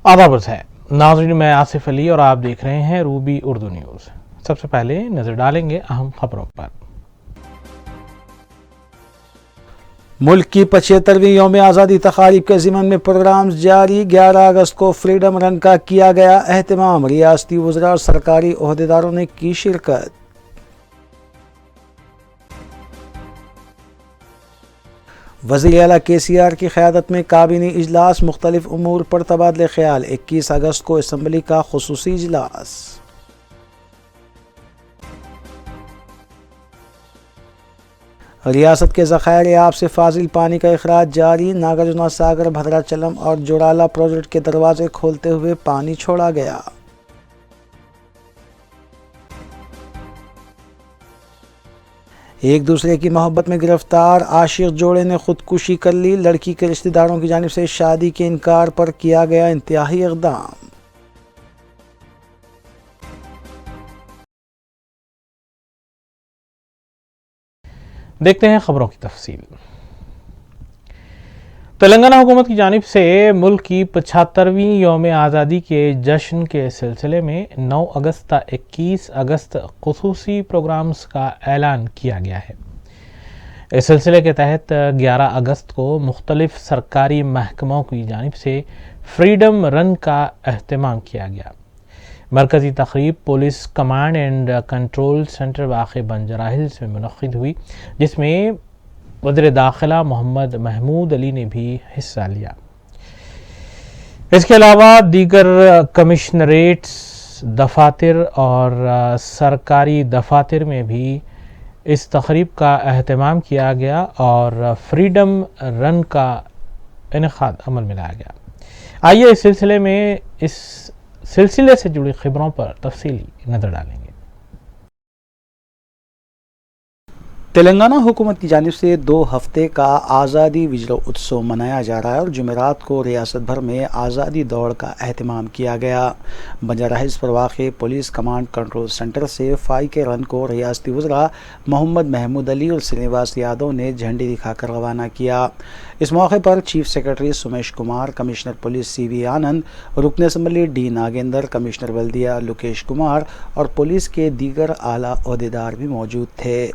आदाब है नाज़रीन, मैं आसिफ अली और आप देख रहे हैं रूबी उर्दू न्यूज़। सबसे पहले नजर डालेंगे अहम खबरों पर। मुल्क की 75वीं यौम आज़ादी तक़ारीब के ज़िमन में प्रोग्राम्स जारी। 11 अगस्त को फ्रीडम रन का किया गया एहतमाम। रियासती वज़रा और सरकारी ओहदेदारों ने की शिरकत। वज़ीर आला KCR की क़यादत में काबीनी इजलास, मुख्तलिफ उमूर पर तबादले ख्याल। 21 अगस्त को असम्बली का खुसूसी इजलास। रियासत के ज़खायर आब से फाजिल पानी का अखराज जारी। नागार्जुना सागर, भद्राचलम और जोड़ाला प्रोजेक्ट के दरवाजे खोलते हुए पानी छोड़ा गया। एक दूसरे की मोहब्बत में गिरफ्तार आशिक जोड़े ने खुदकुशी कर ली। लड़की के रिश्तेदारों की जानिब से शादी के इनकार पर किया गया इंतहाई इक़दाम। देखते हैं खबरों की तफसील। तेलंगाना हुकूमत की जानिब से मुल्क की 75वीं यौम आज़ादी के जश्न के सिलसिले में 9 अगस्त ता 21 अगस्त खुसूसी प्रोग्राम्स का ऐलान किया गया है। इस सिलसिले के तहत 11 अगस्त को मुख्तलिफ सरकारी महकमों की जानिब से फ्रीडम रन का एहतमाम किया गया। मरकज़ी तक़रीब police command and control centre वाक़ बंजारा हिल्स में मुनक़्क़िद हुई, जिसमें वज़ीर दाखिला मोहम्मद महमूद अली ने भी हिस्सा लिया। इसके अलावा दीगर कमिश्नरेट्स, दफातर और सरकारी दफातर में भी इस तक़रीब का एहतमाम किया गया और फ्रीडम रन का इनेकाद अमल में लाया गया। आइए इस सिलसिले से जुड़ी खबरों पर तफसीली नजर डालेंगे। तेलंगाना हुकूमत की जानिब से 2 हफ्ते का आज़ादी विजय उत्सव मनाया जा रहा है और जुमेरात को रियासत भर में आज़ादी दौड़ का एहतमाम किया गया। बंजारा हिल्स पर वाक़ पुलिस कमांड कंट्रोल सेंटर से फ़ाई के रन को रियासती वज़रा मोहम्मद महमूद अली और श्रीनिवास यादव ने झंडी दिखाकर रवाना किया। इस मौके पर chief secretary Sumesh Kumar, commissioner police CV आनंद, रुकन असम्बली D नागेंद्र, कमिश्नर बल्दिया लोकेश कुमार और पुलिस के दीगर आला ओहदेदार भी मौजूद थे।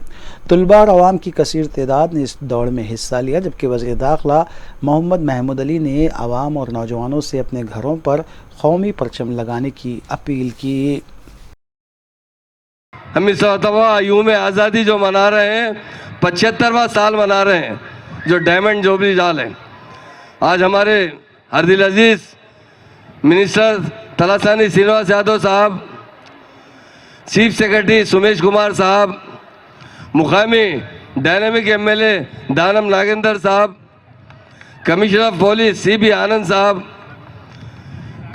तलबा और अवाम की कसीर तादाद ने इस दौड़ में हिस्सा लिया, जबकि वज़ीर दाखिला मोहम्मद महमूद अली ने अवाम और नौजवानों से अपने घरों पर कौमी परचम लगाने की अपील की। हम इस यूम आज़ादी जो मना रहे हैं, 75वां साल मना रहे हैं, जो डायमंड जुबली साल है। आज हमारे हरदिल अजीज़ मिनिस्टर तलासानी श्रीनिवास यादव साहब, चीफ सेक्रेटरी सुमेश कुमार साहब, मुकामी डायनामिक MLA दानम नागेंद्र साहब, कमिश्नर ऑफ पुलिस CB आनंद साहब,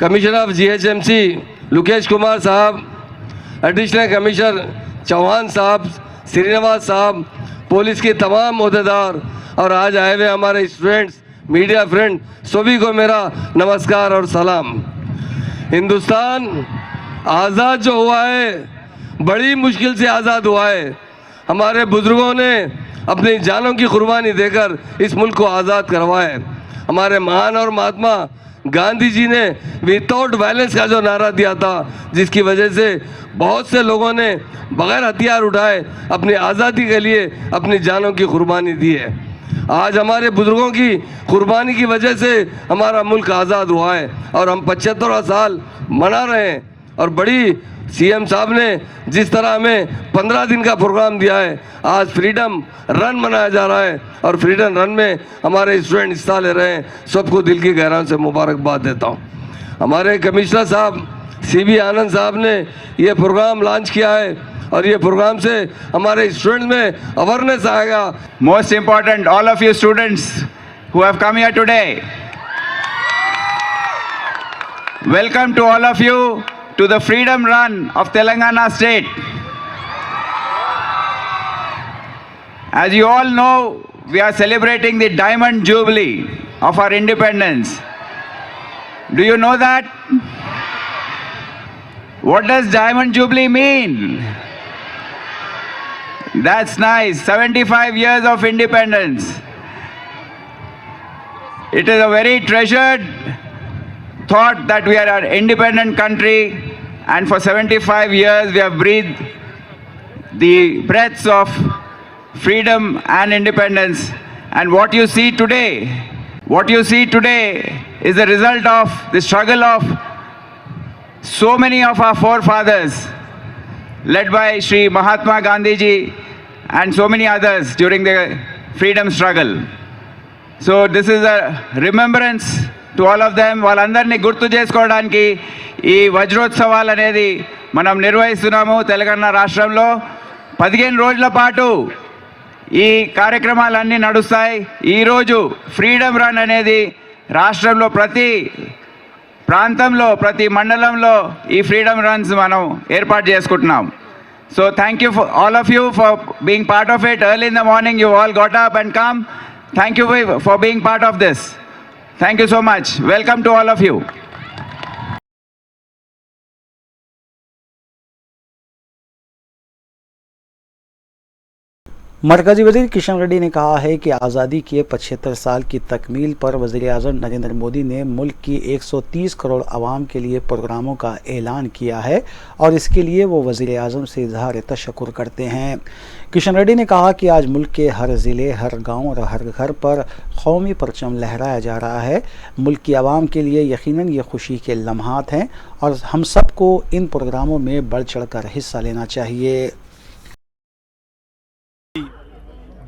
commissioner of GHMC Lokesh Kumar साहब, एडिशनल कमिश्नर चौहान साहब, श्रीनिवास साहब, पुलिस के तमाम ओहदेदार और आज आए हुए हमारे स्टूडेंट्स, मीडिया फ्रेंड, सभी को मेरा नमस्कार और सलाम। हिंदुस्तान आज़ाद जो हुआ है, बड़ी मुश्किल से आज़ाद हुआ है। हमारे बुजुर्गों ने अपनी जानों की कुर्बानी देकर इस मुल्क को आज़ाद करवाया है। हमारे महान और महात्मा गांधी जी ने विदाउट वायलेंस का जो नारा दिया था, जिसकी वजह से बहुत से लोगों ने बगैर हथियार उठाए अपनी आज़ादी के लिए अपनी जानों की कुर्बानी दी है। आज हमारे बुजुर्गों की कुर्बानी की वजह से हमारा मुल्क आज़ाद हुआ है और हम 75वां साल मना रहे हैं। और बड़ी CM साहब ने जिस तरह हमें 15 दिन का प्रोग्राम दिया है, आज फ्रीडम रन मनाया जा रहा है और फ्रीडम रन में हमारे स्टूडेंट हिस्सा ले रहे हैं। सबको दिल की गहराइयों से मुबारकबाद देता हूँ। हमारे कमिश्नर साहब CB आनंद साहब ने ये प्रोग्राम लॉन्च किया है और ये प्रोग्राम से हमारे स्टूडेंट्स में अवेयरनेस आएगा। Most important, all of you students who have come here today, welcome to all of you to the Freedom Run of Telangana State. As you all know, we are celebrating the Diamond Jubilee of our independence. Do you know that? What does Diamond Jubilee mean? That's nice. 75 years of independence. It is a very treasured thought that we are an independent country, and for 75 years we have breathed the breaths of freedom and independence. And what you see today is the result of the struggle of so many of our forefathers, led by Sri Mahatma Gandhi ji and so many others during the freedom struggle. So this is a remembrance to all of them. వాళ్ళందరినీ గుర్తు చేసుకోవడానికి ఈ వజ్రోత్సవాలు అనేది మనం నిర్వహిస్తున్నాము. తెలంగాణ రాష్ట్రంలో 15 రోజుల పాటు ఈ కార్యక్రమాలన్నీ నడుస్తాయి. ఈరోజు ఫ్రీడమ్ రన్ అనేది రాష్ట్రంలో ప్రతి ప్రాంతంలో ప్రతి మండలంలో ఈ ఫ్రీడమ్ రన్స్ మనం ఏర్పాటు చేసుకుంటున్నాం. So thank you for all of you for being part of it. Early in the morning you all got up and come. Thank you for being part of this. Thank you so much. Welcome to all of you. मरकजी वजीर किशन रेड्डी ने कहा है कि आज़ादी के 75 साल की तकमील पर वज़ीर आज़म नरेंद्र मोदी ने मुल्क की 130 करोड़ आवाम के लिए प्रोग्रामों का ऐलान किया है और इसके लिए वो वज़ीर आज़म से इजहार तशक्कुर करते हैं। किशन रेड्डी ने कहा कि आज मुल्क के हर ज़िले, हर गांव और हर घर पर कौमी परचम लहराया जा रहा है। मुल्क की आवाम के लिए यकीनन ये खुशी के लम्हात हैं और हम सबको इन प्रोग्रामों में बढ़ चढ़ कर हिस्सा लेना चाहिए।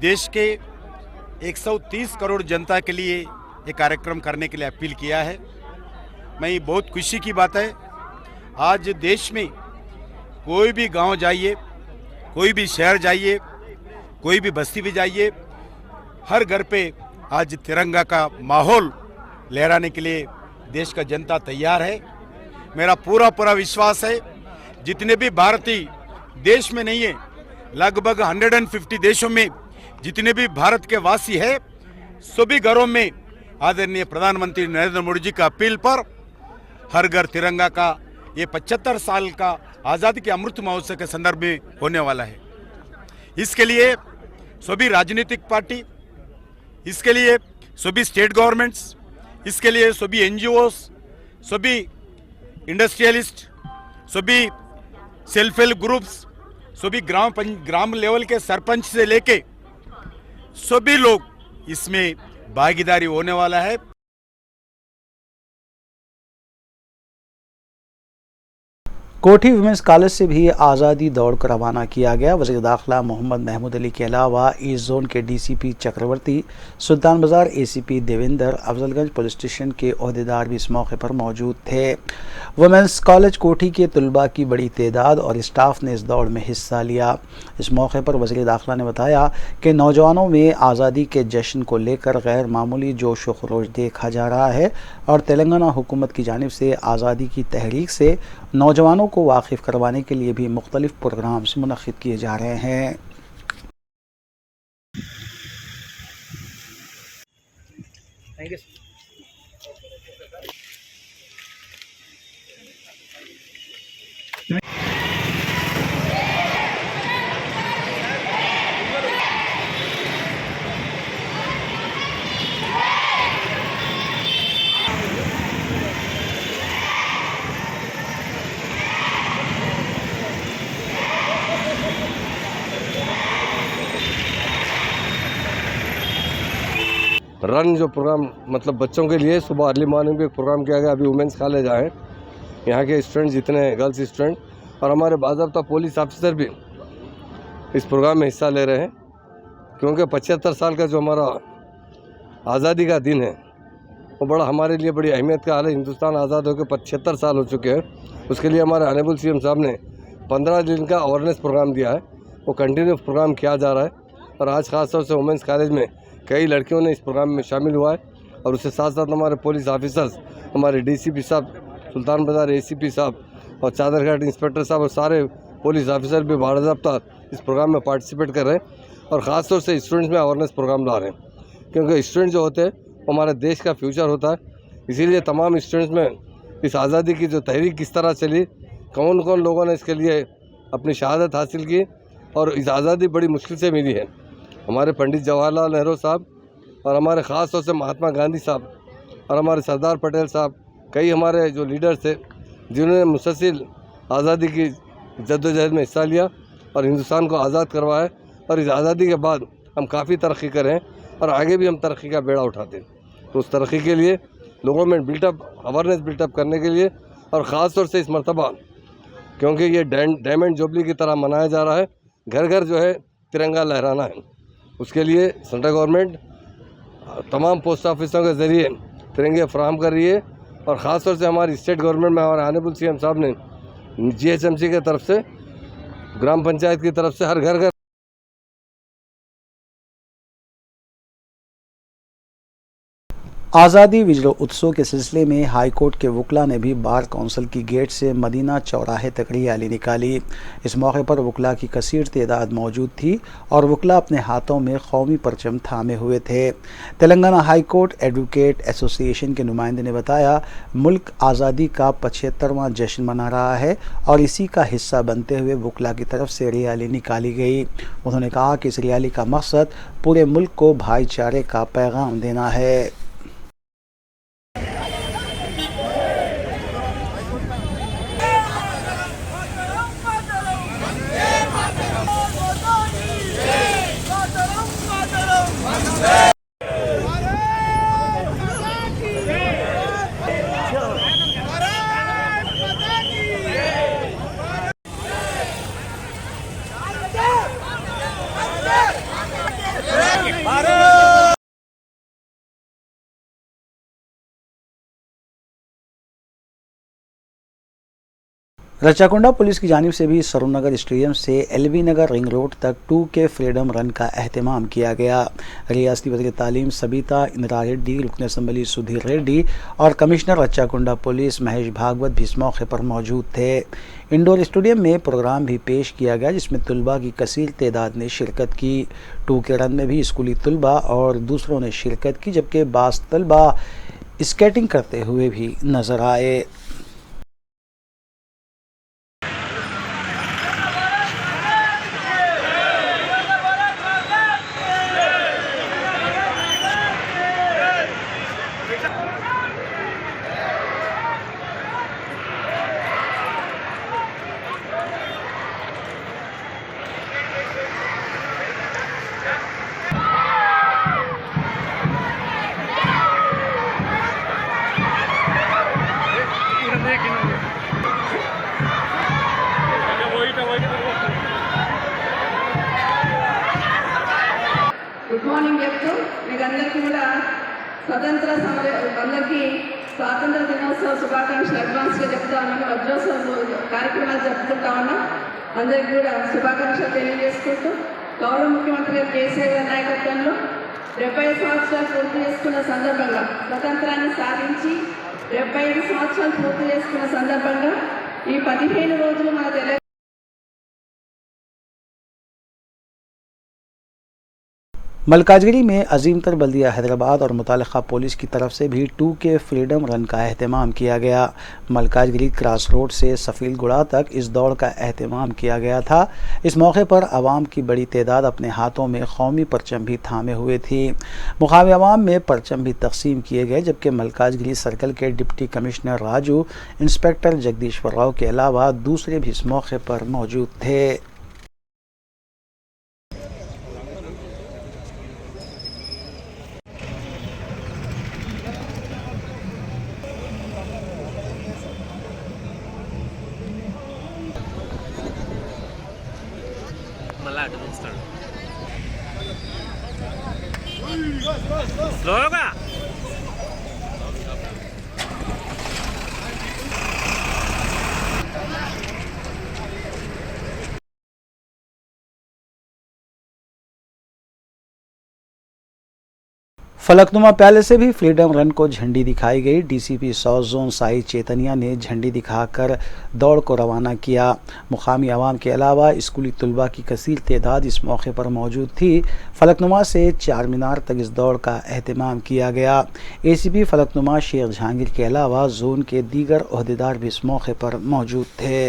देश के 130 करोड़ जनता के लिए ये कार्यक्रम करने के लिए अपील किया है। मैं ये बहुत खुशी की बात है। आज देश में कोई भी गांव जाइए, कोई भी शहर जाइए, कोई भी बस्ती भी जाइए, हर घर पे आज तिरंगा का माहौल लहराने के लिए देश का जनता तैयार है। मेरा पूरा विश्वास है जितने भी भारतीय देश में नहीं है, लगभग 150 देशों में जितने भी भारत के वासी है, सभी घरों में आदरणीय प्रधानमंत्री नरेंद्र मोदी जी का अपील पर हर घर तिरंगा का ये 75 साल का आज़ादी के अमृत महोत्सव के संदर्भ में होने वाला है। इसके लिए सभी राजनीतिक पार्टी, इसके लिए सभी स्टेट गवर्नमेंट्स, इसके लिए सभी एनजीओस, सभी इंडस्ट्रियलिस्ट, सभी सेल्फ हेल्प ग्रुप्स, सभी ग्राम लेवल के सरपंच से लेके सभी लोग इसमें भागीदारी होने वाला है। कोठी वुमेंस कॉलेज से भी आज़ादी दौड़ को रवाना किया गया। वज़ीर दाखिला मोहम्मद महमूद अली के अलावा ईस्ट जोन के DCP Chakravarti, Sultan Bazar ACP Devendra, Afzalgunj police station के ओहदेदार भी इस मौके पर मौजूद थे। वुमेंस कॉलेज कोठी के तलबा की बड़ी तादाद और स्टाफ ने इस दौड़ में हिस्सा लिया। इस मौके पर वज़ीर दाखिला ने बताया कि नौजवानों में आज़ादी के जश्न को लेकर गैर मामूली जोश व खरोश देखा जा रहा है और तेलंगाना हुकूमत की जानिब से आज़ादी की तहरीक से नौजवानों को वाकिफ़ करवाने के लिए भी मुख्तलिफ प्रोग्राम्स मुनक़्क़िद किए जा रहे हैं। रन जो प्रोग्राम मतलब बच्चों के लिए सुबह अर्ली मॉर्निंग पे एक प्रोग्राम किया गया। अभी वुमेंस कॉलेज आए, यहाँ के स्टूडेंट जितने हैं, गर्ल्स स्टूडेंट और हमारे बाज़ाब्ता पुलिस ऑफिसर भी इस प्रोग्राम में हिस्सा ले रहे हैं, क्योंकि 75 साल का जो हमारा आज़ादी का दिन है वो बड़ा हमारे लिए बड़ी अहमियत का हाल है। हिंदुस्तान आज़ाद होकर 75 साल हो चुके हैं। उसके लिए हमारे ऑनरेबल सीएम साहब ने 15 दिन का अवेयरनेस प्रोग्राम दिया है, वो कंटिन्यू प्रोग्राम किया जा रहा है। और आज ख़ास तौर से वुमेंस कॉलेज में कई लड़कियों ने इस प्रोग्राम में शामिल हुआ है और उसके साथ साथ हमारे पुलिस ऑफिसर्स, हमारे डीसीपी साहब, सुल्तान बाजार एसीपी साहब और चादरघाट इंस्पेक्टर साहब और सारे पुलिस ऑफिसर भी बाज़ाब्ता इस प्रोग्राम में पार्टिसिपेट कर रहे हैं और ख़ास तौर से स्टूडेंट्स में अवेयरनेस प्रोग्राम ला रहे हैं, क्योंकि स्टूडेंट जो होते हैं वो हमारे देश का फ्यूचर होता है। इसीलिए तमाम स्टूडेंट्स में इस आज़ादी की जो तहरीक किस तरह चली, कौन कौन लोगों ने इसके लिए अपनी शहादत हासिल की और इस आज़ादी बड़ी मुश्किल से मिली है। हमारे पंडित जवाहरलाल नेहरू साहब और हमारे ख़ास तौर से महात्मा गांधी साहब और हमारे सरदार पटेल साहब कई हमारे जो लीडर्स थे जिन्होंने मुसलसल आज़ादी की जद्दोजहद में हिस्सा लिया और हिंदुस्तान को आज़ाद करवाया। और इस आज़ादी के बाद हम काफ़ी तरक्की कर रहे हैं और आगे भी हम तरक्की का बेड़ा उठाते हैं। तो उस तरक्की के लिए लोगों में अवेयरनेस बिल्टअप करने के लिए और ख़ास तौर से इस मरतबा क्योंकि ये डायमंड जुबली की तरह मनाया जा रहा है, घर घर जो है तिरंगा लहराना है, उसके लिए सेंट्रल गवर्नमेंट तमाम पोस्ट ऑफिसों के ज़रिए तिरंगे फराहम कर रही है। और ख़ास तौर से हमारी स्टेट गवर्नमेंट में हमारे ऑनरेबल सीएम साहब ने GHMC की तरफ से, ग्राम पंचायत की तरफ से हर घर आज़ादी विजय उत्सव के सिलसिले में हाईकोर्ट के वकला ने भी बार काउंसिल की गेट से मदीना चौराहे तक रैली निकाली। इस मौके पर वकला की कसीर तादाद मौजूद थी और वकला अपने हाथों में कौमी परचम थामे हुए थे। तेलंगाना हाईकोर्ट एडवोकेट एसोसिएशन के नुमाइंदे ने बताया, मुल्क आज़ादी का 75वां जश्न मना रहा है और इसी का हिस्सा बनते हुए वकला की तरफ से रैली निकाली गई। उन्होंने कहा कि इस रैली का मकसद पूरे मुल्क को भाईचारे का पैगाम देना है। रचाकुंडा पुलिस की जानिब से भी सरूनगर स्टेडियम से LB नगर रिंग रोड तक 2K फ्रीडम रन का एहतमाम किया गया। रियासती वज़ीर तालीम सबिता इंदिरा रेड्डी, रुकन असम्बली सुधीर रेड्डी और कमिश्नर रचाकुंडा पुलिस महेश भागवत भी इस मौके पर मौजूद थे। इंडोर स्टेडियम में प्रोग्राम भी पेश किया गया जिसमें तलबा की कसीर तादाद ने शिरकत की। 2K रन में भी स्कूली तलबा और दूसरों ने शिरकत की, जबकि बास तलबा स्केटिंग करते हुए भी नजर आए। గుడ్ మార్నింగ్ చెప్తూ మీకు అందరికీ కూడా అందరికీ స్వాతంత్ర దినోత్సవ శుభాకాంక్షలు అడ్వాన్స్గా చెప్తా ఉన్నాను. వజ్రోత్సవ కార్యక్రమాలు జరుపుకుంటా ఉన్నాం. అందరికీ కూడా శుభాకాంక్షలు తెలియజేసుకుంటూ గౌరవ ముఖ్యమంత్రి కేసీఆర్ గారి నాయకత్వంలో 75 సంవత్సరాలు పూర్తి చేసుకున్న సందర్భంగా, స్వతంత్రాన్ని సాధించి 75 సంవత్సరాలు పూర్తి చేసుకున్న సందర్భంగా ఈ 15 రోజులు మన తెలంగాణ मलकाजगिरी में अजीम तर बल्दिया हैदराबाद और मुतालिका पुलिस की तरफ से भी 2K फ्रीडम रन का एहतमाम किया गया। मलकाजगिरी क्रॉस रोड से सफ़ील गुड़ा तक इस दौड़ का एहतमाम किया गया था। इस मौके पर आवाम की बड़ी तादाद अपने हाथों में कौमी परचम भी थामे हुए थी। मुकामी आवाम में परचम भी तकसीम किए गए, जबकि मलकाजगिरी सर्कल के डिप्टी कमिश्नर राजू, इंस्पेक्टर जगदीश्वर राव के अलावा दूसरे भी इस मौके पर मौजूद थे। స్లోగా फलकनुमा प्याले से भी फ्रीडम रन को झंडी दिखाई गई। डीसीपी साउथ जोन साई चेतनिया ने झंडी दिखाकर दौड़ को रवाना किया। मुकामी आवाम के अलावा स्कूली तलबा की कसीर तादाद इस मौके पर मौजूद थी। फलकनुमा से चार मीनार तक इस दौड़ का एहतमाम किया गया। ACP फलकनुमा शेख जहांगीर के अलावा जोन के दीगर ओहदेदार भी इस मौके पर मौजूद थे।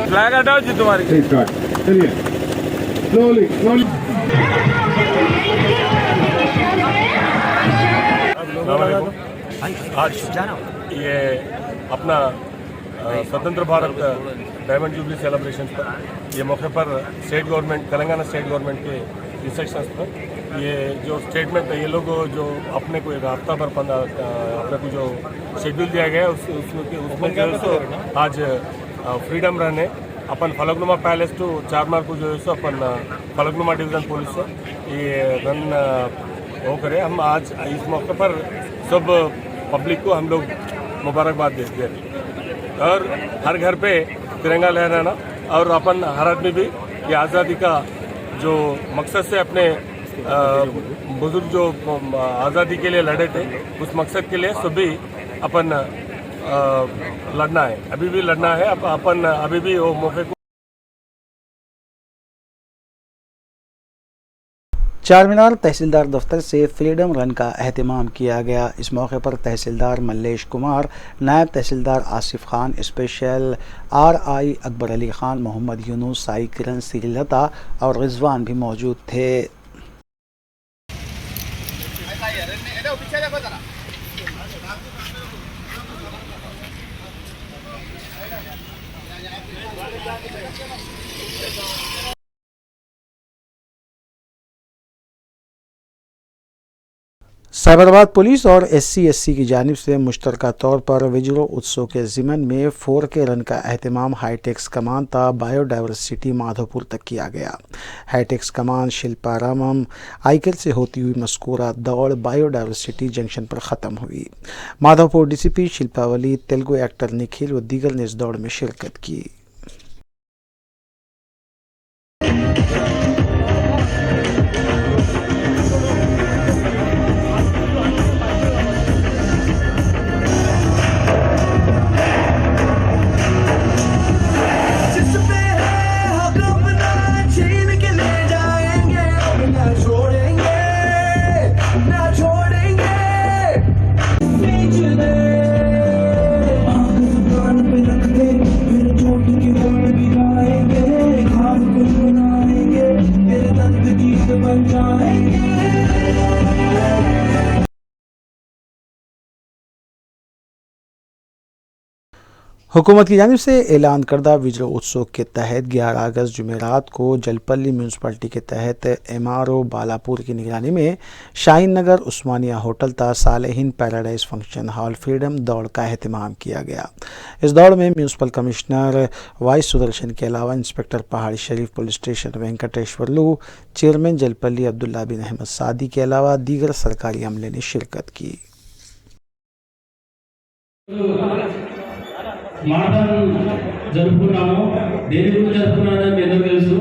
फ्लैग हटाओ जी तुम्हारी। चलिए स्लोली स्लोली। आज ये अपना स्वतंत्र भारत डायमंड जुबली सेलिब्रेशन पर ये मौके पर state government Telangana state government के इंस्ट्रक्शंस पर ये जो स्टेटमेंट है ये लोग जो अपने को एक हफ्ता भर अपने को जो शेड्यूल दिया गया है उसमें जो है सो आज फ्रीडम रन है अपन फलकनुमा पैलेस टू चारमार को जो है सो अपन फलकनुमा डिवीजन पुलिस से ये रन वो करें। हम आज इस मौके पर सब पब्लिक को हम लोग मुबारकबाद देते हैं और हर घर पे तिरंगा लहराना और अपन हर आदमी भी ये आज़ादी का जो मकसद से अपने बुजुर्ग जो आज़ादी के लिए लड़े थे उस मकसद के लिए सभी अपन लड़ना है, अभी भी लड़ना है। अपन अभी भी वो मौके को चारमीनार तहसीलदार दफ्तर से फ्रीडम रन का एहतमाम किया गया। इस मौके पर तहसीलदार मल्लेश कुमार, नायब तहसीलदार आसिफ खान, स्पेशल RI अकबर अली खान, मोहम्मद यूनुस, साई किरण, श्रीलता और रिजवान भी मौजूद थे। साइबराबाद पुलिस और SC/SC की जानिब से मुश्तरका तौर पर विजय उत्सव के ज़िमन में 4K रन का एहतमाम हाईटेक्स कमान ता बायोडाइवर्सिटी माधोपुर तक किया गया। हाईटेक्स कमान शिल्पारामम आइकल से होती हुई मस्कूरा दौड़ बायोडाइवर्सिटी जंक्शन पर ख़त्म हुई। माधोपुर DCP शिल्पावली, तेलुगु एक्टर निखिल व दीगर ने इस दौड़ में शिरकत की। हुकूमत की जानिब से ऐलान करदा विजय उत्सव के तहत 11 अगस्त जुमेरात को जलपल्ली म्यूनसिपालिटी के तहत MRO बालापुर की निगरानी में शाहीन नगर उस्मानिया होटल ता Saleheen paradise function hall freedom दौड़ का एहतमाम किया गया। इस दौड़ में म्यूनसिपल कमिश्नर वाइस सुदर्शन के अलावा inspector Pahadi Sharif police station Venkateshwarlu, chairman Jalpally Abdullah bin Ahmad Saadi के अलावा दीगर सरकारी अमले ने शिरकत की। మారథాన్ జరుపుకున్నాము. దేని గురించి జరుపుకున్నామని మీ అందరికీ తెలుసు.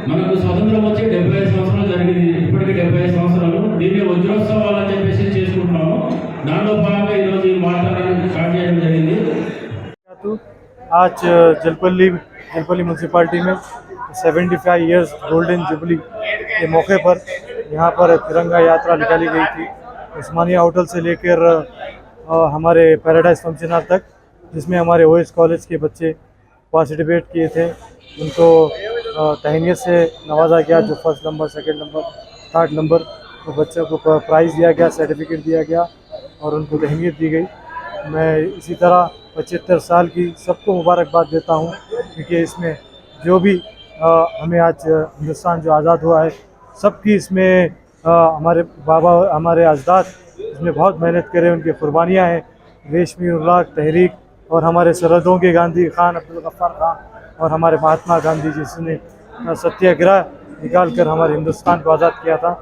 మనకు స్వతంత్రం వచ్చి 75 సంవత్సరాలు జరిగింది. ఇప్పటికి 75 సంవత్సరాలు దీన్ని వజ్రోత్సవాలు అని చెప్పేసి చేసుకుంటున్నాము. దానిలో భాగంగా ఈరోజు ఈ మారథాన్ స్టార్ట్ చేయడం జరిగింది. आज जलपल्ली म्यूनसिपालिटी में 75 इयर्स गोल्डन जुबली के मौके पर यहाँ पर तिरंगा यात्रा निकाली गई थी उस्मानिया होटल से लेकर हमारे पैराडाइज फंक्शन हॉल तक, जिसमें हमारे OS कॉलेज के बच्चे पार्टिसिपेट किए थे। उनको तहनीत से नवाजा गया, जो first number, second number, third number तो बच्चों को प्राइज़ दिया गया, सर्टिफिकेट दिया गया और उनको तहनीत दी गई। मैं इसी तरह 75 साल की सबको मुबारकबाद देता हूँ, क्योंकि इसमें जो भी हमें आज हिंदुस्तान जो आज़ाद हुआ है, सबकी इसमें हमारे बाबा, हमारे अजदाद इसमें बहुत मेहनत करे, उनकी कुर्बानियाँ हैं। रेशमी उल्लाह तहरीक और हमारे सरहदों के गांधी खान अब्दुल गफ्फार खान और हमारे महात्मा गांधी जिसने सत्याग्रह निकाल कर हमारे हिंदुस्तान को आज़ाद किया था।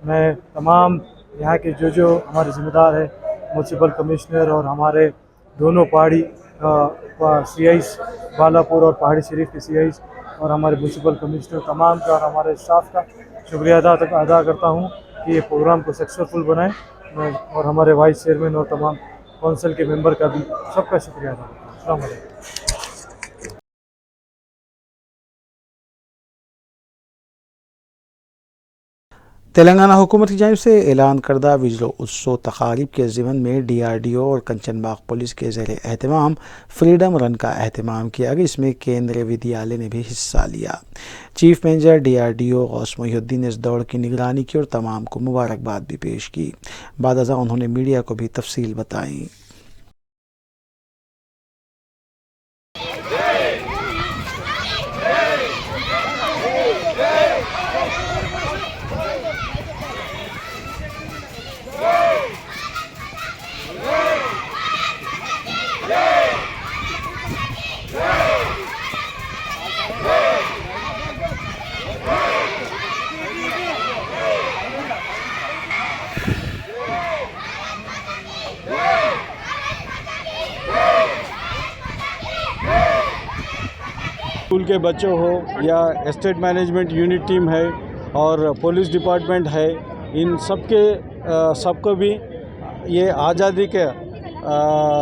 मैं तमाम यहाँ के जो हमारे ज़िम्मेदार हैं, म्यूनसिपल कमिश्नर और हमारे दोनों पहाड़ी CIs बालापुर और पहाड़ी शरीफ के CIs और हमारे म्यूनसिपल कमिश्नर तमाम का और हमारे स्टाफ का शुक्रिया अदा करता हूँ कि ये प्रोग्राम को सक्सेसफुल बनाएं। और हमारे वाइस चेयरमैन और तमाम काउंसिल के मेंबर का भी सबका शुक्रिया अदा करता हूँ। अस्सलाम वालेकुम। तेलंगाना हुकूमत की जानिब से ऐलान करदा विजलो उत्सव तकारीब के ज़िमन में DRDO और कंचनबाग पुलिस के ज़ेर एहतमाम फ्रीडम रन का एहतमाम किया गया। इसमें केंद्रीय विद्यालय ने भी हिस्सा लिया। Chief manager DRDO Ghouse Mohiuddin ने इस दौड़ की निगरानी की और तमाम को मुबारकबाद भी पेश की। बाद अज़ा उन्होंने मीडिया को भी तफसील बताई। स्कूल के बच्चों हो या एस्टेट मैनेजमेंट यूनिट टीम है और पुलिस डिपार्टमेंट है, इन सबको भी ये आज़ादी के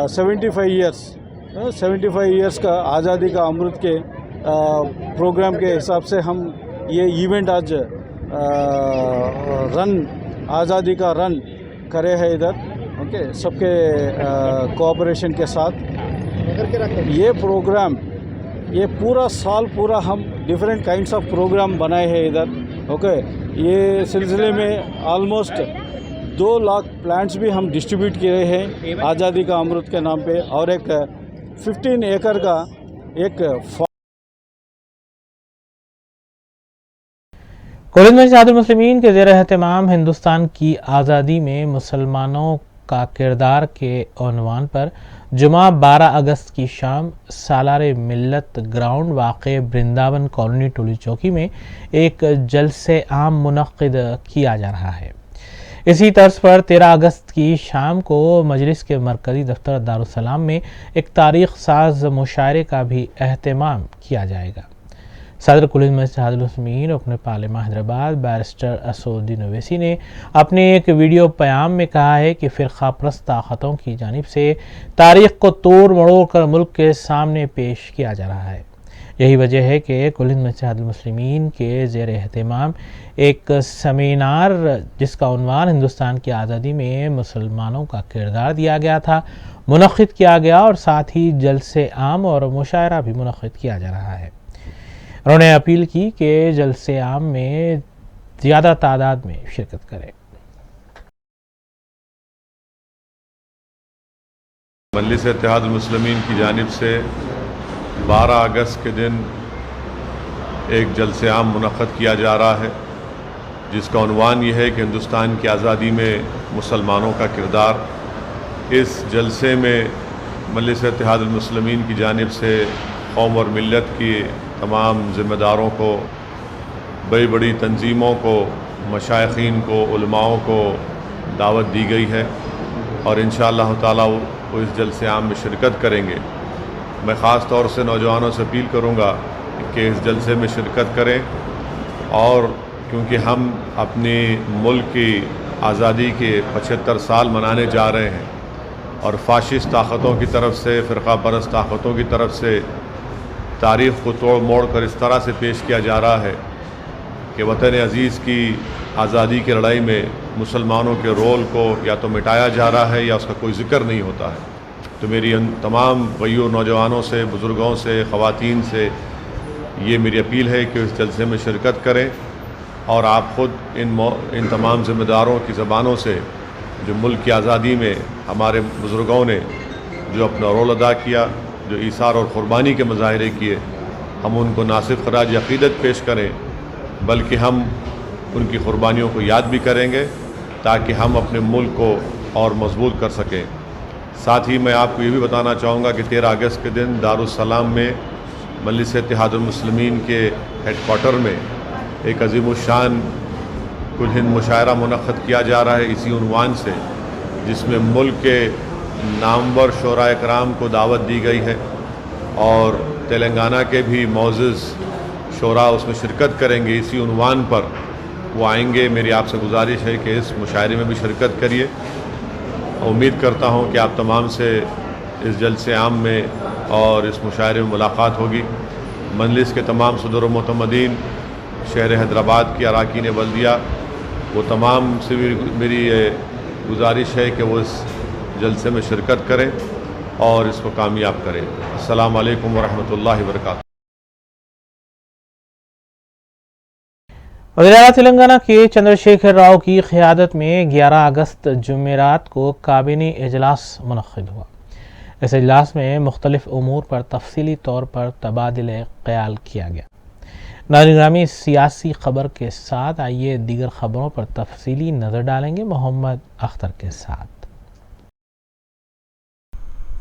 75 ईयर्स का आज़ादी का अमृत के प्रोग्राम के हिसाब से हम ये इवेंट आज आज़ादी का रन करे हैं इधर। ओके, सबके कोऑपरेशन के साथ ये प्रोग्राम ये पूरा साल पूरा हम डिफरेंट काइंड्स ऑफ प्रोग्राम बनाए हैं इधर। ओके, ये सिलसिले में ऑलमोस्ट 2 लाख प्लांट्स भी हम डिस्ट्रीब्यूट किए हैं आज़ादी का अमृत के नाम पे, और एक 15 एकड़ का एक कॉलेज में इत्तेहादुल मुस्लिमीन के ज़ेर एहतमाम हिंदुस्तान की आज़ादी में मुसलमानों का किरदार के उन्वान पर जुमा 12 अगस्त की शाम सालारे मिल्लत ग्राउंड वाक़े वृंदावन कॉलोनी टोली चौकी में एक जलसे आम मुनक्किद किया जा रहा है। इसी तर्ज पर 13 अगस्त की शाम को मजलिस के मरकज़ी दफ्तर दारुस्सलाम में एक तारीख़ साज मुशायरे का भी एहतमाम किया जाएगा। सदर कॉलेज में इत्तेहादुल मुस्लिमीन अपने पार्लिमा हैदराबाद बैरिस्टर असदुद्दीन ओवैसी ने अपने एक वीडियो प्याम में कहा है कि फ़िरक़ा परस्त ताकतों की जानिब से तारीख़ को तोड़ मड़ोड़ कर मुल्क के सामने पेश किया जा रहा है। यही वजह है कि कॉलेज में इत्तेहादुल मुस्लिमीन के ज़ेर एहतमाम एक सेमिनार जिसका उन्वान हिंदुस्तान की आज़ादी में मुसलमानों का किरदार दिया गया था मुनक़्क़िद किया गया, और साथ ही जलसे आम और मुशायरा भी मुनक़्क़िद किया जा रहा है। उन्होंने अपील की कि जलसे आम में ज़्यादा तादाद में शिरकत करें। मजलिस इत्तेहादुल मुस्लिमीन की जानिब से 12 अगस्त के दिन एक जलसे आम मुनक़्क़द किया जा रहा है, जिसका उन्वान ये है कि हिंदुस्तान की आज़ादी में मुसलमानों का किरदार। इस जलसे में मजलिस इत्तेहादुल मुस्लिमीन की जानिब से कौम और मिल्लत की तमाम ज़िम्मेदारों को, बड़ी बड़ी तंजीमों को, मशाइखीन को, उलमाओं को दावत दी गई है और इंशाअल्लाह ताला वो इस जलसे आम में शिरकत करेंगे। मैं ख़ास तौर से नौजवानों से अपील करूँगा कि इस जलसे में शिरकत करें, और क्योंकि हम अपने मुल्क की आज़ादी के 75 साल मनाने जा रहे हैं और फ़ाशिस्ट ताकतों की तरफ से, फ़िरक़ा परस्त ताकतों की तरफ से तारीख़ को तोड़ मोड़ कर इस तरह से पेश किया जा रहा है कि वतन अज़ीज़ की आज़ादी की लड़ाई में मुसलमानों के रोल को या तो मिटाया जा रहा है या उसका कोई ज़िक्र नहीं होता है। तो मेरी उन तमाम गय्यूर नौजवानों से, बुज़ुर्गों से, ख़वातीन से ये मेरी अपील है कि इस जलसे में शिरकत करें और आप ख़ुद इन तमाम ज़िम्मेदारों की ज़बानों से जो मुल्क की आज़ादी में हमारे बुज़ुर्गों ने जो अपना रोल अदा किया, जो ईसार और क़ुरबानी के मुज़ाहरे किए, हम उनको ना सिर्फ ख़राज अक़ीदत पेश करें बल्कि हम उनकी क़ुरबानियों को याद भी करेंगे ताकि हम अपने मुल्क को और मजबूत कर सकें। साथ ही मैं आपको ये भी बताना चाहूँगा कि 13 अगस्त के दिन दारुस्सलाम में मजलिस इत्तेहादुल मुस्लिमीन के हेडक्वार्टर में एक अज़ीमुश्शान कुल हिंद मुशायरा मुनक़्क़द किया जा रहा है इसी उन्वान से, जिसमें मुल्क के नामवर शोराए कराम को दावत दी गई है और तेलंगाना के भी मोअज़्ज़ज़ शोरा उसमें शिरकत करेंगे। इसी उन्वान पर वो आएंगे। मेरी आपसे गुजारिश है कि इस मुशायरे में भी शिरकत करिए। उम्मीद करता हूँ कि आप तमाम से इस जलसे आम में और इस मुशायरे में मुलाकात होगी। मजलिस के तमाम सदर व मुतमदीन, शहर हैदराबाद की अरकान बल्दिया, वो तमाम से मेरी गुजारिश है कि वो इस जलसे में शिरकत करें और इसको कामयाब करें। अस्सलाम वालेकुम वरहमतुल्लाहि वबरकातुहू। वज़ीर-ए-आला तेलंगाना के चंद्रशेखर राव की क़यादत में 11 अगस्त जुमेरात को काबीनी इजलास मुनक़्क़िद हुआ। इस इजलास में मुख्तलिफ उमूर पर तफसीली तौर पर तबादिले ख़याल किया गया। नाज़रीन, सियासी खबर के साथ आइए दीगर खबरों पर तफसीली नज़र डालेंगे मोहम्मद अख्तर के साथ।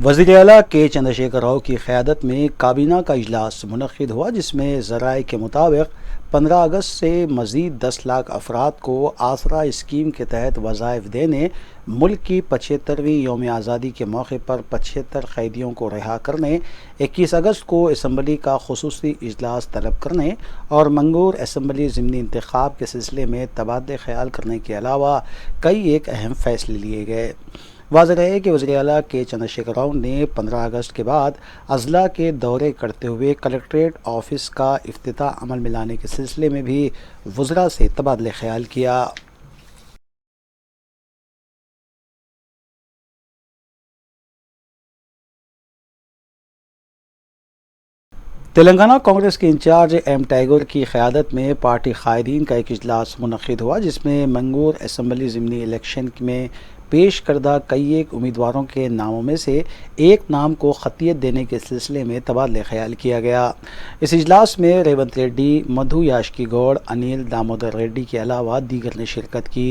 वज़ीर-ए-आला के चंद्रशेखर राव की क़यादत में काबीना का इजलास मुनक़्क़िद हुआ, जिसमें ज़राए के मुताबिक 15 अगस्त से मज़ीद 10 लाख अफराद को आसरा स्कीम के तहत वज़ाइफ देने, मुल्क की 75वीं यौम आज़ादी के मौके पर 75 कैदियों को रिहा करने, 21 अगस्त को असम्बली का खुसूसी इजलास तलब करने और मंगूर असम्बली ज़िमनी इंतखाब के सिलसिले में तबादले ख्याल करने के अलावा कई एक अहम फ़ैसले लिए गए। वाज़ेह है कि वज़ीर-ए-आला के चंद्रशेखर राव ने 15 अगस्त के बाद अज़ला के दौरे करते हुए कलेक्ट्रेट ऑफिस का इफ्तिताह अमल में लाने के सिलसिले में भी वज़रा से तबादले ख्याल किया। तेलंगाना कांग्रेस के इंचार्ज एम टैगोर की क़यादत में पार्टी कायदीन का एक इजलास मुनक़्क़िद हुआ, जिसमें मंगूर असम्बली ज़िमनी इलेक्शन में पेश करदा कई एक उम्मीदवारों के नामों में से एक नाम को खतियत देने के सिलसिले में तबादले ख्याल किया गया। इस इजलास में रेवंत रेड्डी, मधु याशकी गौड़, अनिल दामोदर रेड्डी के अलावा दीगर ने शिरकत की।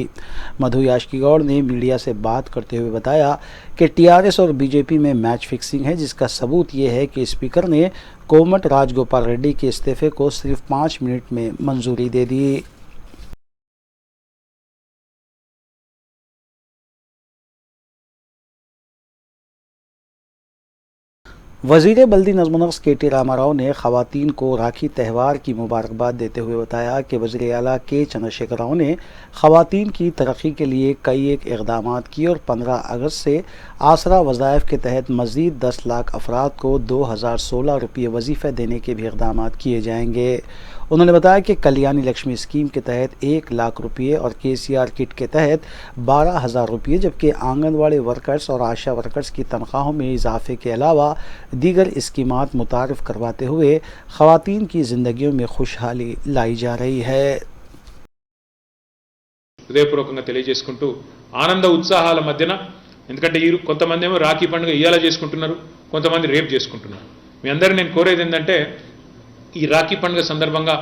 मधु याशकी गौड़ ने मीडिया से बात करते हुए बताया कि टीआरएस और बीजेपी में मैच फिक्सिंग है, जिसका सबूत ये है कि स्पीकर ने कोमट राजगोपाल रेड्डी के इस्तीफे को सिर्फ 5 मिनट में मंजूरी दे दी। वज़ीर बल्दी नज़्म-ओ-नस्क़ के.टी. रामाराव ने ख़वातीन को राखी त्यौहार की मुबारकबाद देते हुए बताया कि वज़ीर-ए-आला के चंद्रशेखर राव ने ख़वातीन की तरक्की के लिए कई एक इक़दामात किए और 15 अगस्त से आसरा वज़ाइफ के तहत मज़ीद 10 लाख अफराद को 2016 रुपये वजीफ़े देने के भी इक़दामात किए जाएंगे। उन्होंने बताया कि कल्याणी लक्ष्मी स्कीम के तहत 1 लाख रुपये और KCR किट के तहत 12,000 रुपये, जबकि आंगनवाड़ी वर्कर्स और आशा वर्कर्स की तनख्वाहों में इजाफे के अलावा दीगर स्कीमात मुतारिफ करवाते हुए ख़वातीन की ज़िंदगियों में खुशहाली लाई जा रही है। హృదయపూర్వకంగా తెలియజేసుకుంటూ ఆనంద ఉత్సాహాల మధ్యన, ఎందుకంటే ఈ కొంతమంది ఏమో రాఖీ పండుగ ఇయాల చేసుకుంటున్నారు, కొంతమంది రేపు చేసుకుంటున్నారు. మీ అందరూ నేను కోరేది ఏంటంటే ఈ రాఖీ పండుగ సందర్భంగా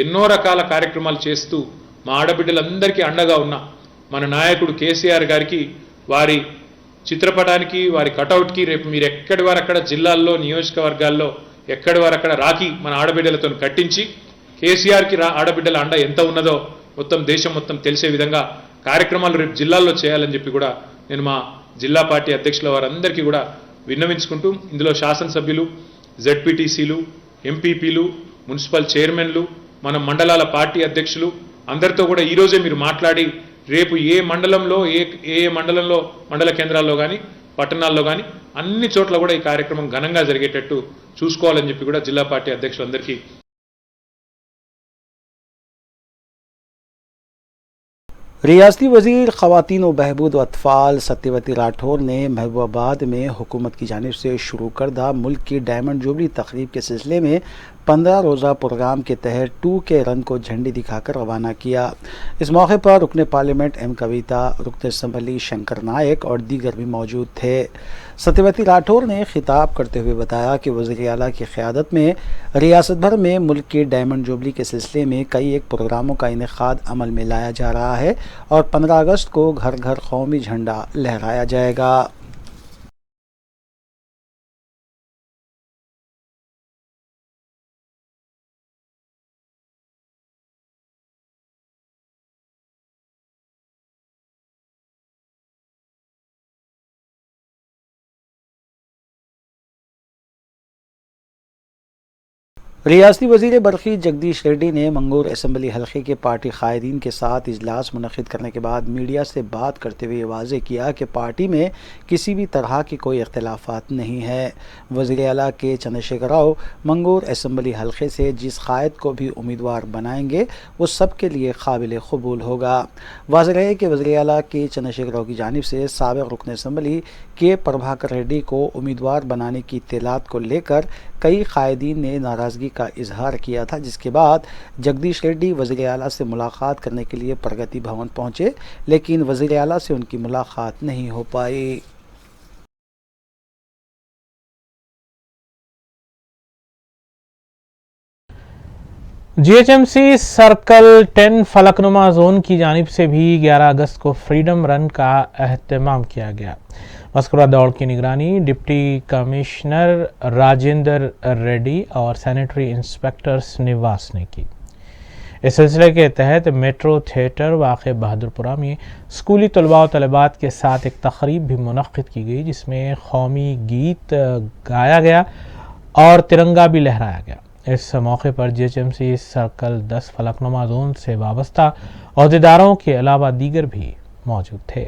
ఎన్నో రకాల కార్యక్రమాలు చేస్తూ మా ఆడబిడ్డలందరికీ అండగా ఉన్న మన నాయకుడు కేసీఆర్ గారికి, వారి చిత్రపటానికి, వారి కటౌట్కి రేపు మీరు ఎక్కడి వారు అక్కడ జిల్లాల్లో, నియోజకవర్గాల్లో ఎక్కడి వారు అక్కడ రాఖీ మన ఆడబిడ్డలతో కట్టించి కేసీఆర్కి ఆడబిడ్డల అండ ఎంత ఉన్నదో మొత్తం దేశం మొత్తం తెలిసే విధంగా కార్యక్రమాలు రేపు జిల్లాల్లో చేయాలని చెప్పి కూడా నేను మా జిల్లా పార్టీ అధ్యక్షుల వారందరికీ కూడా విన్నవించుకుంటూ, ఇందులో శాసనసభ్యులు, జెడ్పీటీసీలు, ఎంపీపీలు, మున్సిపల్ చైర్మన్లు, మన మండలాల పార్టీ అధ్యక్షులు అందరితో కూడా ఈరోజే మీరు మాట్లాడి రేపు ఏ మండలంలో ఏ మండలంలో మండల కేంద్రాల్లో కానీ పట్టణాల్లో కానీ అన్ని చోట్ల కూడా ఈ కార్యక్రమం ఘనంగా జరిగేటట్టు చూసుకోవాలని చెప్పి కూడా జిల్లా పార్టీ అధ్యక్షులందరికీ रियासती वज़ीर ख़वातीन व बहबूद व अतफ़ाल सत्यवती राठौर ने महबूबाबाद में हुकूमत की जानिब से शुरू करदा मुल्क की डायमंड जुबली तक़रीब के सिलसिले में 15 रोज़ा प्रोग्राम के तहत 2K रन को झंडी दिखाकर रवाना किया। इस मौके पर रुकन पार्लियामेंट एम कविता, रुकन असम्बली शंकर नायक और दीगर भी मौजूद थे। सत्यवती राठौर ने खिताब करते हुए बताया कि वज़ीर-ए-आला की क़यादत में रियासत भर में मुल्क की डायमंड जुबली के सिलसिले में कई एक प्रोग्रामों का इनेकाद अमल में लाया जा रहा है और 15 अगस्त को घर घर कौमी झंडा लहराया जाएगा। रियासती वज़ीर बरक़ी जगदीश रेड्डी ने मंगूर असम्बली हलके के पार्टी कायदीन के साथ इजलास मुनक़िद करने के बाद मीडिया से बात करते हुए वाज़ेह किया कि पार्टी में किसी भी तरह की कोई इख्तिलाफ़ात नहीं है। वज़ीर आला के चंद्रशेखर राव मंगूर असम्बली हलके से जिस कायद को भी उम्मीदवार बनाएंगे वो सबके लिए काबिल क़बूल होगा। वाज़ेह रहे कि वज़ीर आला के चंद्रशेखर राव की जानिब से साबिक़ रुकन असम्बली के प्रभाकर रेड्डी को उम्मीदवार बनाने की इत्तलात को लेकर कई कायदीन ने नाराज़गी का इजहार किया था, जिसके बाद जगदीश रेड्डी वज़ीर आला से मुलाकात करने के लिए प्रगति भवन पहुंचे, लेकिन वज़ीर आला से उनकी मुलाकात नहीं हो पाई। जीएचएमसी सर्कल 10 फलकनुमा जोन की जानिब से भी 11 अगस्त को फ्रीडम रन का एहतमाम किया गया। मस्कुरा दौड़ की निगरानी डिप्टी कमिश्नर राजेंद्र रेड्डी और सैनिटरी इंस्पेक्टर निवास ने की। इस सिलसिले के तहत मेट्रो थिएटर वाक़ बहादुरपुरा में स्कूली तलबा और तलबात के साथ एक तकरीब भी मुनक़्क़िद की गई, जिसमें कौमी गीत गाया गया और तिरंगा भी लहराया गया। इस मौके पर जीएचएमसी सर्कल 10 फलकनुमा जोन से वाबस्ता अहदेदारों के अलावा दीगर भी मौजूद थे।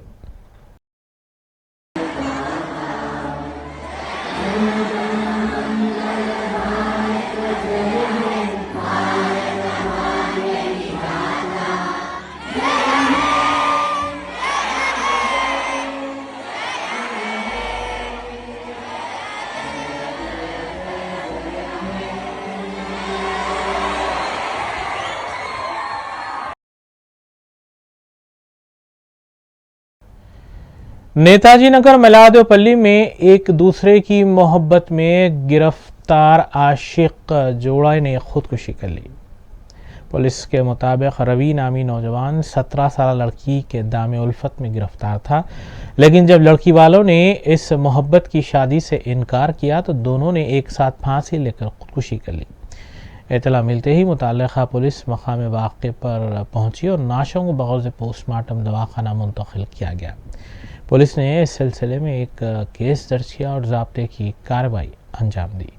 नेताजी नगर मलादोपल्ली में एक दूसरे की मोहब्बत में गिरफ्तार आशिक जोड़ा ने खुदकुशी कर ली। पुलिस के मुताबिक रवि नामी नौजवान 17 साल लड़की के दामे उल्फत में गिरफ्तार था, लेकिन जब लड़की वालों ने इस मोहब्बत की शादी से इनकार किया तो दोनों ने एक साथ फांसी लेकर खुदकुशी कर ली। इत्तला मिलते ही मुतल्लिक़ा पुलिस मकाम वाक़े पर पहुंची और नाशों को बग़ौज़ पोस्टमार्टम दवाखाना मुंतकिल किया गया। पुलिस ने इस सिलसिले में एक केस दर्ज किया और ज़ाब्ते की कार्रवाई अंजाम दी।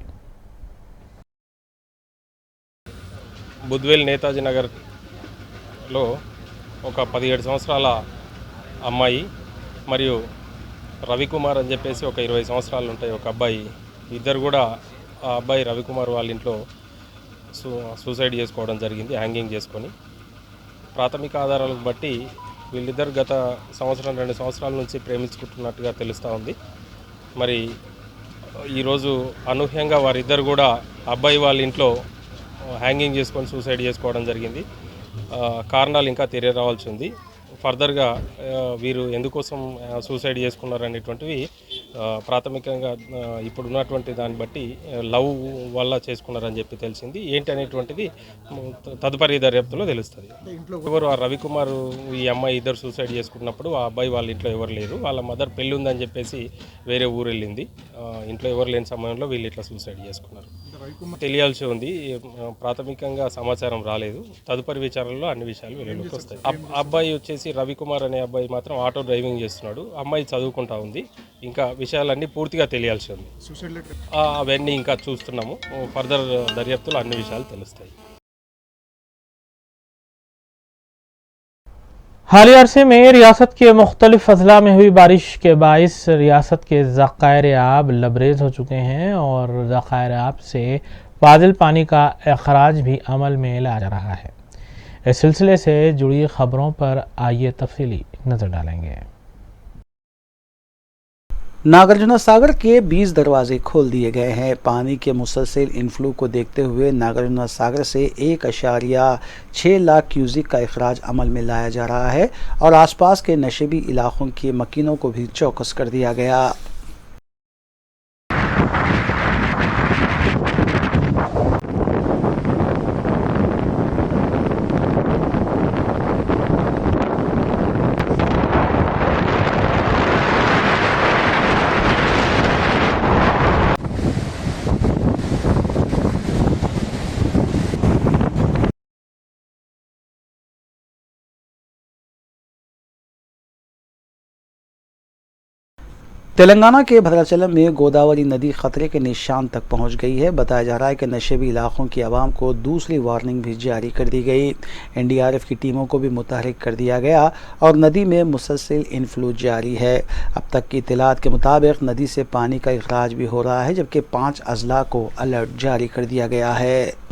బుద్వేల్ నేతాజీ నగర్లో ఒక 17 సంవత్సరాల అమ్మాయి మరియు రవికుమార్ అని చెప్పేసి ఒక 20 సంవత్సరాలు ఉంటాయి ఒక అబ్బాయి, ఇద్దరు కూడా ఆ అబ్బాయి రవికుమార్ వాళ్ళ ఇంట్లో సూసైడ్ చేసుకోవడం జరిగింది, హ్యాంగింగ్ చేసుకొని. ప్రాథమిక ఆధారాలను బట్టి వీళ్ళిద్దరు గత సంవత్సరం 2 సంవత్సరాల నుంచి ప్రేమించుకుంటున్నట్టుగా తెలుస్తూ ఉంది. మరి ఈరోజు అనూహ్యంగా వారిద్దరు కూడా అబ్బాయి వాళ్ళ ఇంట్లో హ్యాంగింగ్ చేసుకొని సూసైడ్ చేసుకోవడం జరిగింది. కారణాలు ఇంకా తెలియరావాల్సి ఉంది. ఫర్దర్గా వీరు ఎందుకోసం సూసైడ్ చేసుకున్నారు అనేటువంటివి ప్రాథమికంగా ఇప్పుడున్నటువంటి దాన్ని బట్టి లవ్ వల్ల చేసుకున్నారని చెప్పి తెలిసింది. ఏంటి అనేటువంటిది తదుపరి దర్యాప్తులో తెలుస్తుంది. ఎవరు ఆ రవికుమార్ ఈ అమ్మాయి ఇద్దరు సూసైడ్ చేసుకున్నప్పుడు ఆ అబ్బాయి వాళ్ళ ఇంట్లో ఎవరు లేరు, వాళ్ళ మదర్ పెళ్ళి ఉందని చెప్పేసి వేరే ఊరు వెళ్ళింది. ఇంట్లో ఎవరు లేని సమయంలో వీళ్ళు ఇట్లా సూసైడ్ చేసుకున్నారు. తెలియాల్సి ఉంది. ప్రాథమికంగా సమాచారం రాలేదు. తదుపరి విచారణలో అన్ని విషయాలు వెలుగులోకి వస్తాయి. అబ్బాయి వచ్చేసి రవికుమార్ అనే అబ్బాయి మాత్రం ఆటో డ్రైవింగ్ చేస్తున్నాడు, అమ్మాయి చదువుకుంటా ఉంది. ఇంకా విషయాలన్నీ పూర్తిగా తెలియాల్సి ఉంది. అవన్నీ ఇంకా చూస్తున్నాము. ఫర్దర్ దర్యాప్తులో అన్ని విషయాలు తెలుస్తాయి. हालिया अरसे में रियासत के मुख्तलिफ अजला में हुई बारिश के बाइस रियासत के ज़खायर आब लबरेज हो चुके हैं और ज़खायर आब से फाजिल पानी का अखराज भी अमल में लाया जा रहा है। इस सिलसिले से जुड़ी खबरों पर आइए तफसीली नज़र डालेंगे। नागार्जुन सागर के 20 दरवाजे खोल दिए गए हैं। पानी के मुसलसल इनफ्लो को देखते हुए नागार्जुन सागर से 1.6 लाख क्यूजिक का अखराज अमल में लाया जा रहा है और आसपास के नशेबी इलाकों के मकीनों को भी चौकस कर दिया गया। तेलंगाना के भद्राचलम में गोदावरी नदी खतरे के निशान तक पहुंच गई है। बताया जा रहा है कि नशेबी इलाकों की आवाम को दूसरी वार्निंग भी जारी कर दी गई। एनडीआरएफ की टीमों को भी मुतहरिक कर दिया गया और नदी में मुसलसल इनफ्लो जारी है। अब तक की इत्तलात के मुताबिक नदी से पानी का इखराज भी हो रहा है, जबकि 5 अजला को अलर्ट जारी कर दिया गया है।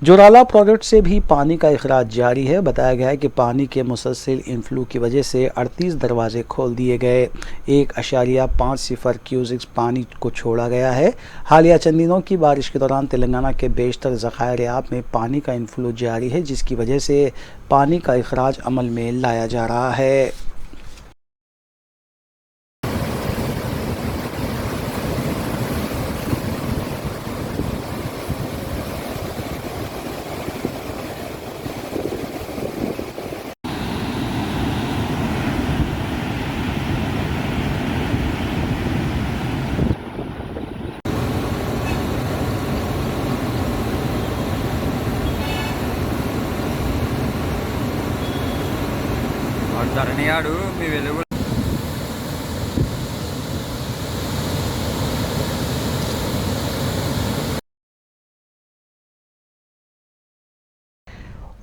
जोराला प्रोजेक्ट से भी पानी का इखराज जारी है। बताया गया है कि पानी के मुसलसल इनफ्लू की वजह से 38 दरवाजे खोल दिए गए। 1.50 क्यूसिक्स पानी को छोड़ा गया है। हालिया चंद दिनों की बारिश के दौरान तेलंगाना के बेशतर ज़खायर आब में पानी का इनफ्लू जारी है, जिसकी वजह से पानी का इखराज अमल में लाया जा रहा है। ధరణియాడు మీ వెలుగు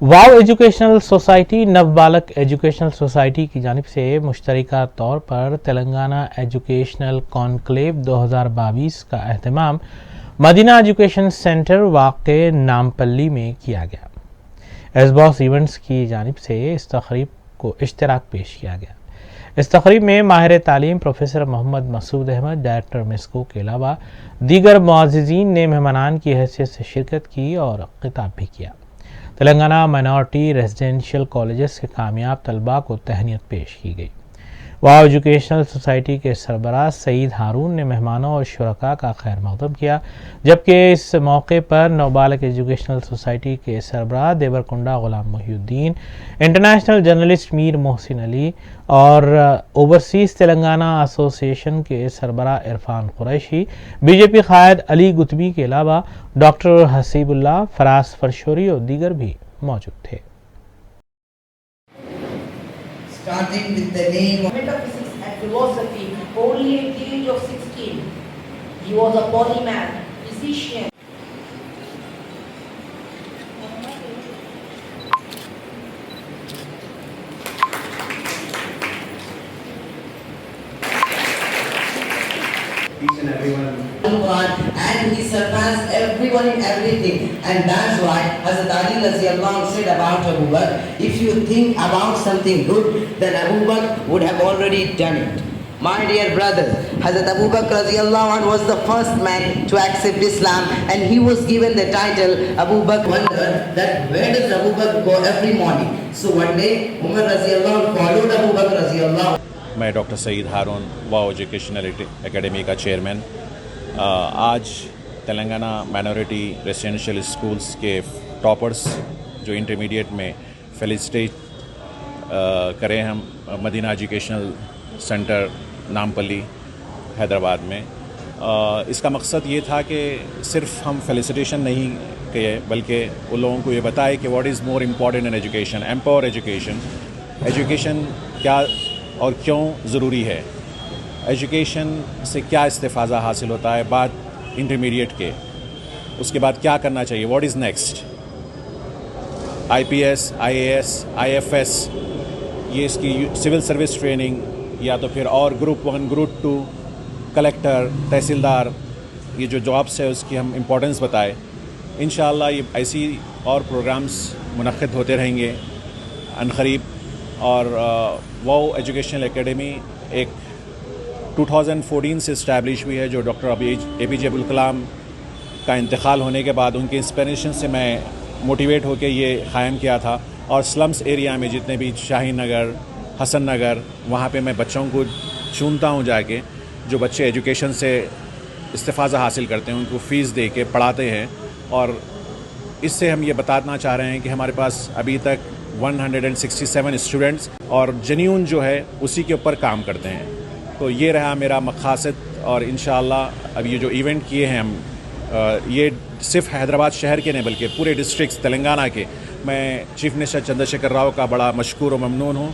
वाव एजुकेशनल सोसाइटी नवबालक एजुकेशनल सोसाइटी की जानिब से मुश्तरका तौर पर तेलंगाना एजुकेशनल कॉन्क्लेव 2022 का अहतमाम मदीना एजुकेशन सेंटर वाक़े नामपल्ली में किया गया। एसबॉस इवेंट्स की जानिब से इस तकरीब को इश्तराक पेश किया गया। इस तकरीब में माहिर तालीम प्रोफेसर मोहम्मद मसूद अहमद, डायरेक्टर मिस्को के अलावा दीगर मुअज़्ज़िज़ीन ने मेहमानान की हैसियत से शिरकत की और खिताब भी किया। तेलंगाना माइनॉरिटी रेजिडेंशियल कॉलेजेस के कामयाब तलबा को तहनीत पेश की गई। वाव एजुकेशनल सोसाइटी के सरबराह सईद हारून ने मेहमानों और शुरका का खैर मक़दम किया, जबकि इस मौके पर नवबालक एजुकेशनल सोसाइटी के सरबराह देवरकुंडा गुलाम मोहिउद्दीन, इंटरनेशनल जर्नलिस्ट मीर मोहसिन अली और ओवरसीज़ तेलंगाना एसोसिएशन के सरबराह इरफान कुरैशी, बीजेपी कायद अली गुतबी के अलावा डॉक्टर हसीबुल्लाह, फराज फरशोरी और दीगर भी मौजूद थे। Starting with the name of metaphysics and philosophy only at the age of 16. He was a polymath, physician. each and everyone. And he surpassed everyone in everything, and that's why Hazrat Ali Raziyallahu said about Abu Bakr, if you think about something good, then Abu Bakr would have already done it. My dear brothers, Hazrat Abu Bakr Raziyallahu anhu was the first man to accept Islam, and he was given the title Abu Bakr. Wondered that where does Abu Bakr go every morning? So one day Umar Raziyallahu anhu followed Abu Bakr Raziyallahu. मैं doctor Saeed Haroon wow educational academy का chairman. आज Telangana minority residential schools के toppers जो intermediate में felicitate करें हम Madina educational centre Nampally Hyderabad में। इसका मकसद ये था कि सिर्फ हम फेलिसिटेशन नहीं किए, बल्कि उन लोगों को ये बताए कि what is more important in education, empower education. Education क्या और क्यों ज़रूरी है, एजुकेशन से क्या इस्तेफ़ाज़ा हासिल होता है बाद इंटरमीडिएट के, उसके बाद क्या करना चाहिए, what is next, IPS, IAS, IFS, ये इसकी सिविल सर्विस ट्रेनिंग या तो फिर और ग्रुप 1, ग्रुप 2, कलेक्टर, तहसीलदार, ये जो जॉब्स है उसकी हम इम्पोर्टेंस बताए। इंशाअल्लाह ये ऐसी और प्रोग्राम्स मुनक़्क़िद होते रहेंगे अनक़रीब। और वाव एजुकेशनल एकेडमी एक 2014 से इस्टेब्लिश हुई है, जो डॉक्टर APJ अब्दुल कलाम का इंतकाल होने के बाद उनके इंस्पिरेशन से मैं मोटिवेट होकर ये क़ायम किया था। और स्लम्स एरिया में जितने भी शाहीन नगर, हसन नगर, वहाँ पे मैं बच्चों को चुनता हूँ जाके, जो बच्चे एजुकेशन से इस्तिफ़ाज़ा हासिल करते हैं उनको फ़ीस दे के पढ़ाते हैं। और इससे हम ये बताना चाह रहे हैं कि हमारे पास अभी तक 167 स्टूडेंट्स और जन्यून जो है उसी के ऊपर काम करते हैं। तो ये रहा मेरा मक़ासद। और इंशाअल्लाह अब ये जो इवेंट किए हैं हम, ये सिर्फ हैदराबाद शहर के नहीं बल्कि पूरे डिस्ट्रिक्ट्स तेलंगाना के, मैं चीफ मिनिस्टर चंद्रशेखर राव का बड़ा मशकूर और ममनून हूँ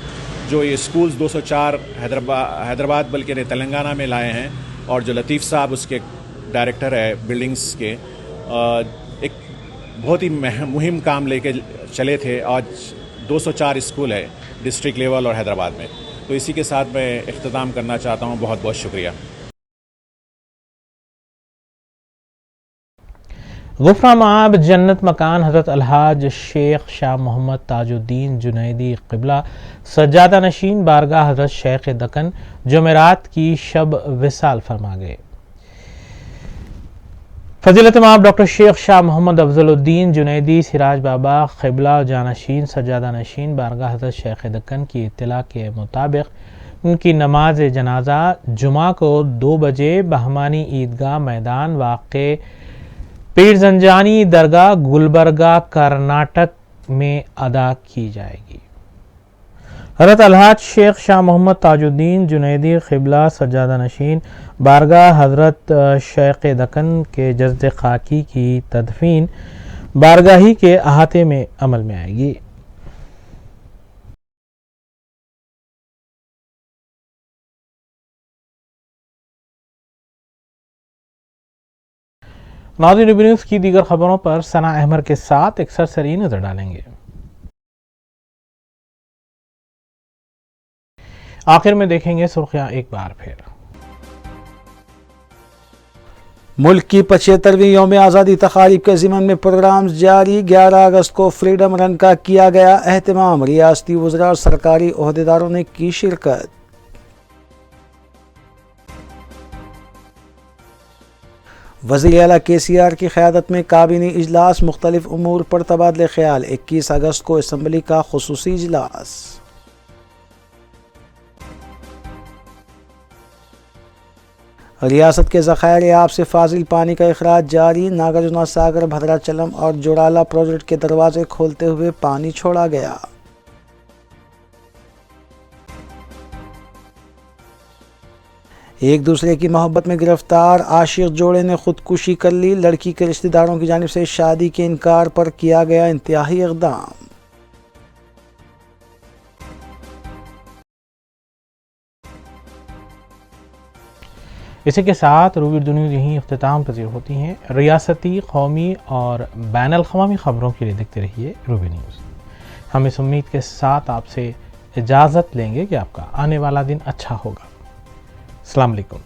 जो ये स्कूल्स 204 हैदराबाद बल्कि नहीं तेलंगाना में लाए हैं। और जो लतीफ़ साहब उसके डायरेक्टर है बिल्डिंग्स के, एक बहुत ही मुहिम काम लेके चले थे। आज 204 स्कूल है डिस्ट्रिक्ट लेवल और हैदराबाद में। तो इसी के साथ मैं इख्तिताम करना चाहता हूँ। बहुत बहुत शुक्रिया। गुफ्रा माब जन्नत मकान हज़रत अलहाज शेख शाह मोहम्मद ताजुद्दीन जुनैदी क़िबला सज्जादा नशीन बारगाह हज़रत शेख दक्कन जुमेरात की शब विसाल फरमा गए। फजीलत माब डॉक्टर शेख शाह मोहम्मद अफजलुद्दीन जुनैदी सिराज बाबा क़िबला जानशीन सज्जादा नशीन बारगाह हज़रत शेख दक्कन की इत्तला के मुताबिक उनकी नमाज जनाजा जुमा को 2 बजे बहमानी ईदगाह मैदान वाक़े पीरजंजानी दरगाह गुलबर्गा कर्नाटक में अदा की जाएगी। हज़रत अलहाज शेख शाह मोहम्मद ताजुद्दीन जुनैदी क़िबला सज्जादा नशीन बारगाह हज़रत शेख दक्कन के जज़्द खाकी की तदफीन बारगाही के अहाते में अमल में आएगी। नाज़रीन, रूबी न्यूज़ की दीगर खबरों पर सना अहमद के साथ एक सरसरी नजर डालेंगे। आखिर में देखेंगे सुर्खियां एक बार फिर। मुल्क की 75वीं यौम आज़ादी तक़ारीब के ज़िमन में प्रोग्राम्स जारी। 11 अगस्त को फ्रीडम रन का किया गया एहतमाम। रियासती वज़रा और सरकारी ओहदेदारों ने की शिरकत। वज़ीर आला KCR की क़यादत में काबीनी इजलास, मुख्तलिफ उमूर पर तबादले ख्याल। 21 अगस्त को असम्बली का खुसूसी इजलास। रियासत के ज़खायर आब से फाजिल पानी का अखराज जारी। नागार्जुना सागर, भद्राचलम और जोड़ाला प्रोजेक्ट के दरवाजे खोलते हुए पानी छोड़ा गया। एक दूसरे की मोहब्बत में गिरफ्तार आशिक जोड़े ने खुदकुशी कर ली। लड़की के रिश्तेदारों की जानिब से शादी के इनकार पर किया गया इंतहाई इक़दाम। इसी के साथ रूबी न्यूज़ यहीं इख्तिताम पज़ीर होती हैं। रियासती, कौमी और बैनुल अक़वामी ख़बरों के लिए देखते रहिए रूबी न्यूज़। हम इस उम्मीद के साथ आपसे इजाज़त लेंगे कि आपका आने वाला दिन अच्छा होगा। अस्सलाम वालेकुम।